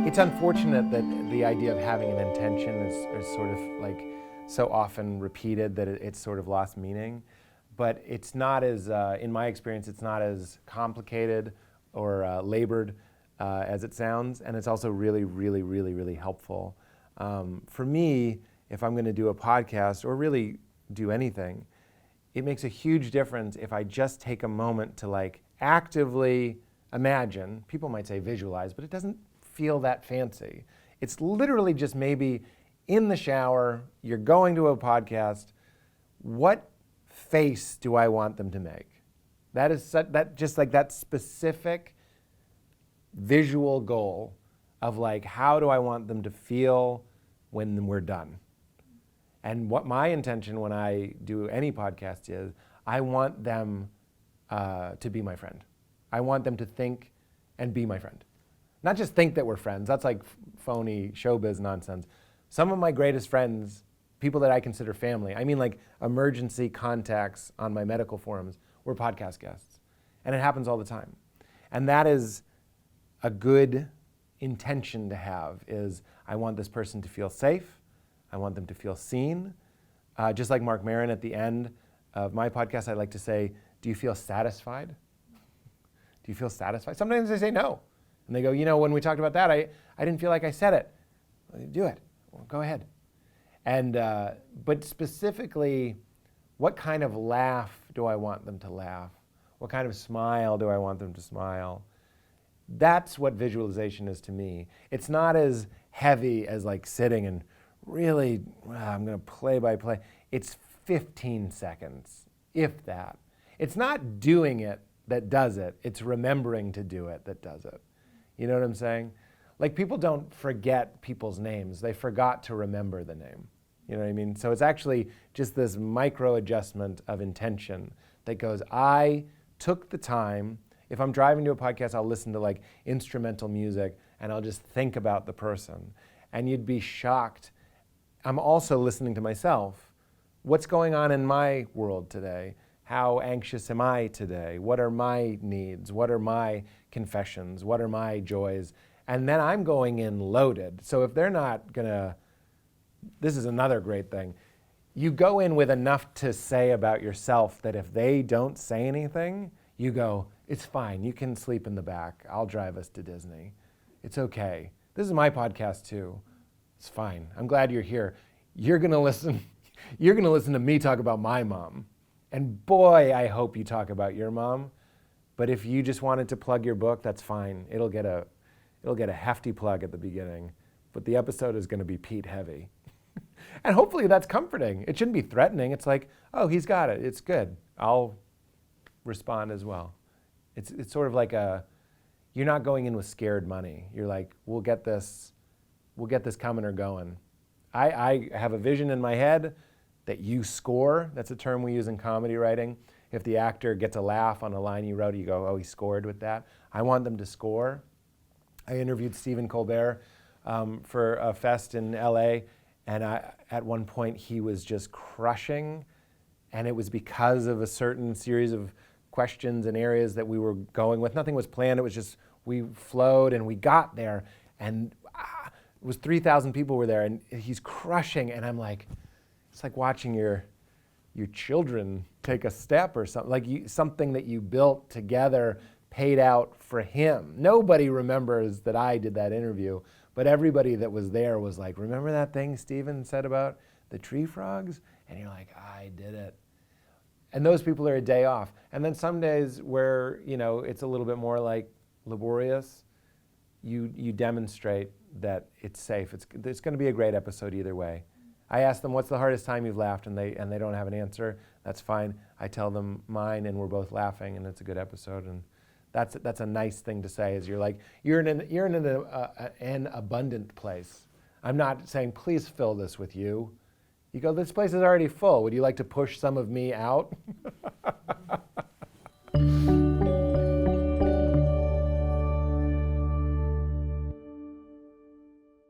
It's unfortunate that the idea of having an intention is sort of like so often repeated that it's sort of lost meaning. But it's not as, in my experience, it's not as complicated or labored as it sounds, and it's also really, really, really, really helpful. For me, if I'm going to do a podcast or really do anything, it makes a huge difference if I just take a moment to like actively imagine. People might say visualize, but it doesn't feel that fancy. It's literally just maybe in the shower, you're going to a podcast, what face do I want them to make? That is that just like that specific visual goal of like, how do I want them to feel when we're done? And what my intention when I do any podcast is, I want them to be my friend. I want them to think and be my friend. Not just think that we're friends. That's like phony showbiz nonsense. Some of my greatest friends, people that I consider family, I mean like emergency contacts on my medical forums, were podcast guests. And it happens all the time. And that is a good intention to have, is I want this person to feel safe. I want them to feel seen. Just like Mark Maron at the end of my podcast, I like to say, do you feel satisfied? Do you feel satisfied? Sometimes they say no. And they go, you know, when we talked about that, I didn't feel like I said it. Well, do it. Well, go ahead. And but specifically, what kind of laugh do I want them to laugh? What kind of smile do I want them to smile? That's what visualization is to me. It's not as heavy as like sitting and really, I'm going to play by play. It's 15 seconds, if that. It's not doing it that does it. It's remembering to do it that does it. You know what I'm saying? Like, people don't forget people's names. They forgot to remember the name. You know what I mean? So it's actually just this micro adjustment of intention that goes, I took the time. If I'm driving to a podcast, I'll listen to like instrumental music and I'll just think about the person. And you'd be shocked. I'm also listening to myself. What's going on in my world today? How anxious am I today? What are my needs? What are my confessions? What are my joys? And then I'm going in loaded. So if they're not gonna, this is another great thing. You go in with enough to say about yourself that if they don't say anything, you go, it's fine, you can sleep in the back. I'll drive us to Disney. It's okay. This is my podcast too. It's fine. I'm glad you're here. You're gonna listen to me talk about my mom. And boy, I hope you talk about your mom. But if you just wanted to plug your book, that's fine. It'll get a hefty plug at the beginning. But the episode is gonna be Pete heavy. And hopefully that's comforting. It shouldn't be threatening. It's like, oh, he's got it. It's good. I'll respond as well. It's sort of like you're not going in with scared money. You're like, we'll get this coming or going. I have a vision in my head that you score. That's a term we use in comedy writing. If the actor gets a laugh on a line you wrote, you go, oh, he scored with that. I want them to score. I interviewed Stephen Colbert for a fest in LA, and at one point he was just crushing, and it was because of a certain series of questions and areas that we were going with. Nothing was planned. It was just we flowed and we got there, and it was 3,000 people were there, and he's crushing, and I'm like, it's like watching your children take a step or something, like something that you built together paid out for him. Nobody remembers that I did that interview, but everybody that was there was like, remember that thing Stephen said about the tree frogs? And you're like, I did it. And those people are a day off. And then some days where, you know, it's a little bit more like laborious, you demonstrate that it's safe. It's going to be a great episode either way. I ask them, what's the hardest time you've laughed? And they don't have an answer. That's fine. I tell them mine, and we're both laughing, and it's a good episode. And that's a nice thing to say. Is you're in an abundant place. I'm not saying please fill this with you. You go, this place is already full. Would you like to push some of me out?